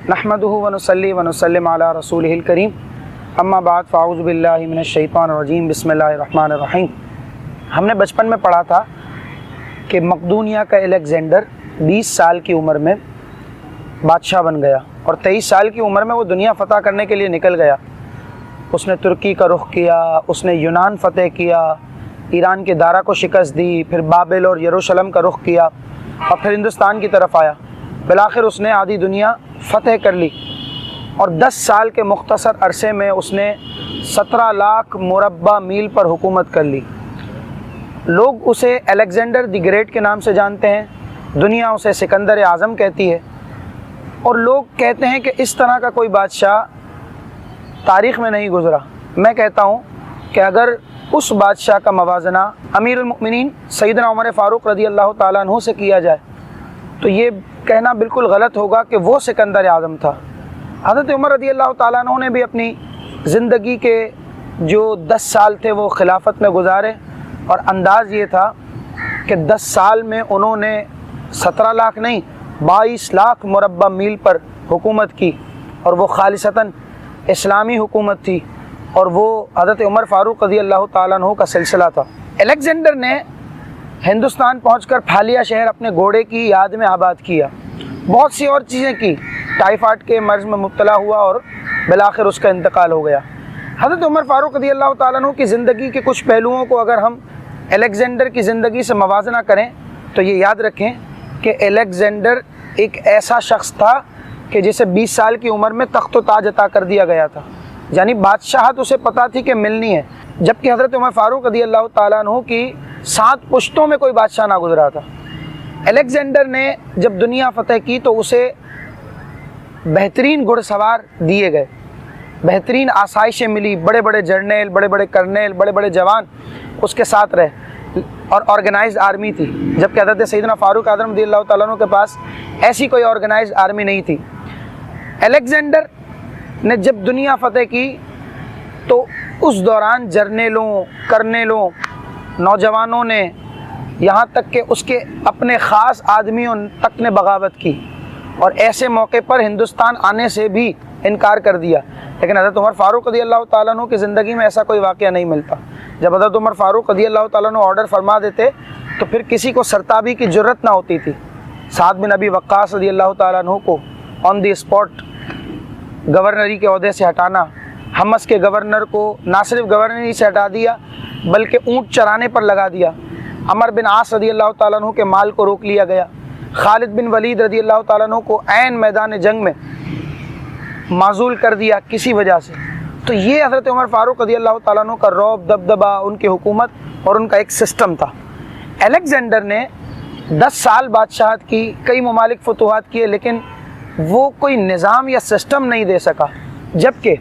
नहमदुहु व नुसल्ली व नुसल्लिम अला रसूलिहिल करीम अम्मा बाद फ़ाऊज़ु बिल्लाहि मिनश शैतानिर रजीम बिस्मिल्लाहिर रहमानिर रहीम। हमने बचपन में पढ़ा था कि मकदूनिया का अलेक्जेंडर 20 साल की उम्र में बादशाह बन गया और 23 साल की उम्र में वो दुनिया फ़तह करने के लिए निकल गया। उसने तुर्की का रुख किया, उसने यूनान फ़तह किया, ईरान के दारा को शिकस्त दी, फिर बाबिल और यरूशलेम का रुख किया और फिर हिंदुस्तान की तरफ आया। बिलाखिर उसने आधी दुनिया फ़तह कर ली और 10 साल के मुख्तसर अरसे में उसने 17 लाख मुरब्बा मील पर हुकूमत कर ली। लोग उसे अलेक्जेंडर द ग्रेट के नाम से जानते हैं, दुनिया उसे सिकंदर आज़म कहती है और लोग कहते हैं कि इस तरह का कोई बादशाह तारीख़ में नहीं गुज़रा। मैं कहता हूँ कि अगर उस बादशाह का मवाजना अमीरुल मुमिनीन सैयदना उमर फ़ारूक रज़ी अल्लाह ताला अन्हु से किया जाए तो ये कहना बिल्कुल गलत होगा कि वो सिकंदर आज़म था। हज़रत उमर रज़ी अल्लाह ताला अन्हु ने भी अपनी ज़िंदगी के जो 10 साल थे वो खिलाफत में गुजारे और अंदाज़ ये था कि 10 साल में उन्होंने 17 लाख नहीं 22 लाख मुरब्बा मील पर हुकूमत की और वो खालिसतन इस्लामी हुकूमत थी और वो हज़रत उमर फ़ारूक रज़ी अल्लाह ताला अन्हु का सिलसिला था। अलेक्जेंडर ने हिंदुस्तान पहुंचकर फालिया शहर अपने घोड़े की याद में आबाद किया, बहुत सी और चीज़ें की, टाइफाइड के मर्ज़ में मुब्तला हुआ और बिलाखिर उसका इंतकाल हो गया। हज़रत उमर फ़ारूक रज़ी अल्लाह ताला अन्हु की ज़िंदगी के कुछ पहलुओं को अगर हम अलेक्जेंडर की ज़िंदगी से मवाजना करें तो ये याद रखें कि अलेक्जेंडर एक ऐसा शख्स था कि जिसे 20 साल की उम्र में तख्त व ताज अता कर दिया गया था, यानी बादशाहत उसे पता थी कि मिलनी है, जबकि हज़रत उमर फ़ारूक रज़ी अल्लाह ताला अन्हु की 7 पुश्तों में कोई बादशाह ना गुजरा था। अलेक्जेंडर ने जब दुनिया फ़तह की तो उसे बेहतरीन घुड़सवार दिए गए, बेहतरीन आसाइशें मिली, बड़े बड़े जर्नल, बड़े बड़े कर्नेल, बड़े बड़े जवान उसके साथ रहे और ऑर्गेनाइज्ड आर्मी थी, जबकि हज़रत सैयदना फ़ारूक आज़म रज़ी अल्लाह ताला अन्हु के पास ऐसी कोई ऑर्गेनाइज्ड आर्मी नहीं थी। अलेक्जेंडर ने जब दुनिया फ़तह की तो उस दौरान जर्नेलों, कर्नेलों, नौजवानों ने, यहाँ तक कि उसके अपने ख़ास आदमियों तक ने बगावत की और ऐसे मौके पर हिंदुस्तान आने से भी इनकार कर दिया। लेकिन हज़रत उमर फ़ारूक रज़ी अल्लाह ताला अन्हु की ज़िंदगी में ऐसा कोई वाक़या नहीं मिलता। जब हज़रत उमर फ़ारूक रज़ी अल्लाह ताला अन्हु ऑर्डर फरमा देते तो फिर किसी को सरताबी की जुर्रत ना होती थी। साद बिन अबी वक्कास रज़ी अल्लाह ताला अन्हु को ऑन दी स्पॉट गवर्नरी के ओहदे से हटाना, हमस के गवर्नर को ना सिर्फ गवर्नरी से हटा दिया बल्कि ऊँट चराने पर लगा दिया। अमर बिन आस रज़ी अल्लाह ताला अन्हु के माल को रोक लिया गया। खालिद बिन वलीद रज़ी अल्लाह ताला अन्हु को ऐन मैदान जंग में माजूल कर दिया किसी वजह से। तो ये हज़रत उमर फ़ारूक रज़ी अल्लाह ताला अन्हु का रौब, दबदबा, उनकी हुकूमत और उनका एक सिस्टम था। अलेक्जेंडर ने 10 साल बादशाहत की, कई ममालिक फतूहात किए, लेकिन वो कोई निज़ाम या सिस्टम नहीं दे सका, जबकि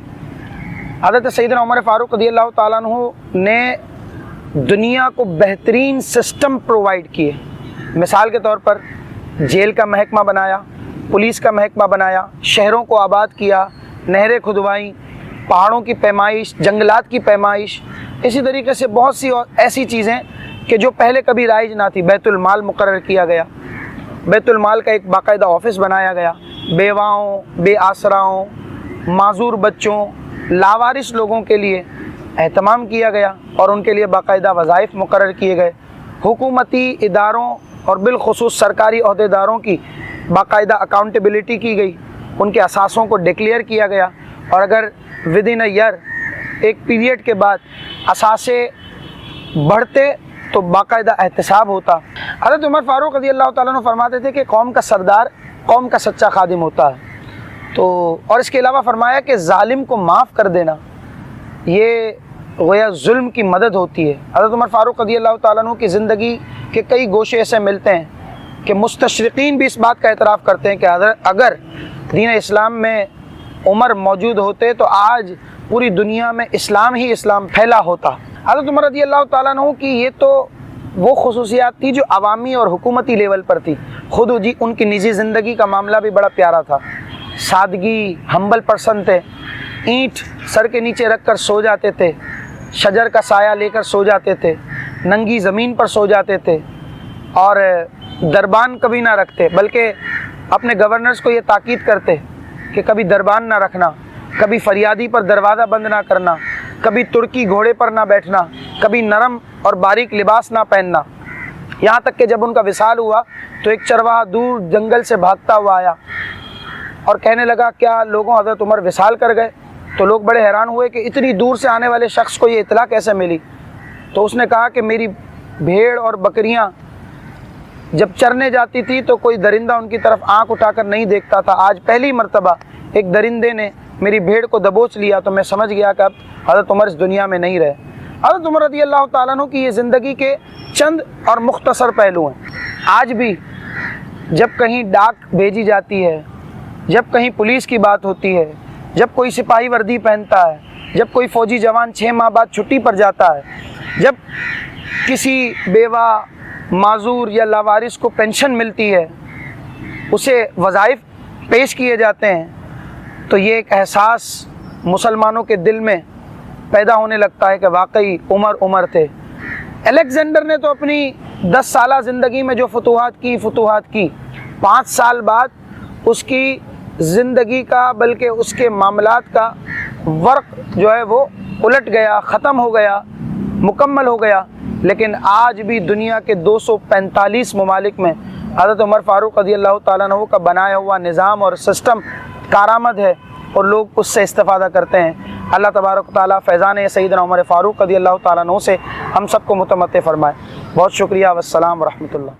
हज़रत सैयदना उमर फ़ारूक रज़ी अल्लाह ताला अन्हु ने दुनिया को बेहतरीन सिस्टम प्रोवाइड किए। मिसाल के तौर पर जेल का महकमा बनाया, पुलिस का महकमा बनाया, शहरों को आबाद किया, नहरें खुदवाईं, पहाड़ों की पैमाइश, जंगलात की पैमाइश, इसी तरीके से बहुत सी और ऐसी चीज़ें कि जो पहले कभी राइज ना थी। बैतुल माल मुकर्रर किया गया, बैतुल माल का एक बाकायदा ऑफिस बनाया गया, बेवाओं, बेआसराओं, माजूर बच्चों, लावारिस लोगों के लिए एहतमाम किया गया और उनके लिए बाकायदा वज़ाइफ मुकर्रर किए गए। हुकूमती इदारों और बिलखुसूस सरकारी अहदेदारों की बाकायदा अकाउंटेबिलिटी की गई, उनके असासों को डिक्लेयर किया गया और अगर विद इन अ ईयर, एक पीरियड के बाद असासे बढ़ते तो बाकायदा एहतसाब होता। हज़रत उमर फ़ारूक रज़ी अल्लाह ताला अन्हु फरमाते थे कि कौम का सरदार कौम का सच्चा खादिम होता है। तो और इसके अलावा फरमाया कि जालिम को माफ़ कर देना ये गोया जुल्म की मदद होती है। हज़रत उमर फ़ारूक रज़ी अल्लाह ताला अन्हु की ज़िंदगी के कई गोशे ऐसे मिलते हैं कि मुस्तशरिकीन भी इस बात का एतराफ़ करते हैं कि अगर दीन इस्लाम में उमर मौजूद होते तो आज पूरी दुनिया में इस्लाम ही इस्लाम फैला होता। हज़रत उमर रज़ी अल्लाह ताला अन्हु की ये तो वो खुसूसियात थी जो अवामी और हुकूमती लेवल पर थी। खुद उनकी निजी ज़िंदगी का मामला भी बड़ा प्यारा था। सादगी, हम्बल पर्सन थे, ईंट सर के नीचे रख कर सो जाते थे, शजर का साया लेकर सो जाते थे, नंगी ज़मीन पर सो जाते थे और दरबान कभी ना रखते, बल्कि अपने गवर्नर्स को ये ताकीद करते کہ کبھی دربان نہ رکھنا، کبھی فریادی پر دروازہ بند نہ کرنا، کبھی ترکی گھوڑے پر نہ بیٹھنا، کبھی نرم اور باریک لباس نہ پہننا۔ یہاں تک کہ جب ان کا وصال ہوا تو ایک چرواہا دور جنگل سے بھاگتا ہوا آیا اور کہنے لگا کیا لوگوں حضرت عمر وصال کر گئے؟ تو لوگ بڑے حیران ہوئے کہ اتنی دور سے آنے والے شخص کو یہ اطلاع کیسے ملی؟ تو اس نے کہا کہ میری بھیڑ اور بکریاں جب چرنے جاتی تھی تو کوئی درندہ ان کی طرف آنکھ اٹھا کر نہیں دیکھتا تھا، آج پہلی مرتبہ ایک درندے نے میری بھیڑ کو دبوچ لیا تو میں سمجھ گیا کہ اب حضرت عمر اس دنیا میں نہیں رہے۔ حضرت عمر رضی اللہ تعالیٰ عنہ کی یہ زندگی کے چند اور مختصر پہلو ہیں۔ آج بھی جب کہیں ڈاک بھیجی جاتی ہے، جب کہیں پولیس کی بات ہوتی ہے، جب کوئی سپاہی وردی پہنتا ہے، جب کوئی فوجی جوان 6 ماہ بعد چھٹی پر جاتا ہے، جب کسی بیوہ، معذور یا لاوارث کو پینشن ملتی ہے، اسے وظائف پیش کیے جاتے ہیں، تو یہ ایک احساس مسلمانوں کے دل میں پیدا ہونے لگتا ہے کہ واقعی عمر تھے۔ الیگزینڈر نے تو اپنی 10 سالہ زندگی میں جو فتوحات کی 5 سال بعد اس کی زندگی کا بلکہ اس کے معاملات کا ورق جو ہے وہ الٹ گیا، ختم ہو گیا، مکمل ہو گیا۔ لیکن آج بھی دنیا کے 245 ممالک میں حضرت عمر فاروق رضی اللہ تعالیٰ عنہ کا بنایا ہوا نظام اور سسٹم کارآمد ہے اور لوگ اس سے استفادہ کرتے ہیں۔ اللہ تبارک و تعالیٰ فیضان سیدنا عمر فاروق رضی اللہ تعالیٰ عنہ سے ہم سب کو متمتع فرمائے۔ بہت شکریہ، والسلام ورحمۃ اللہ۔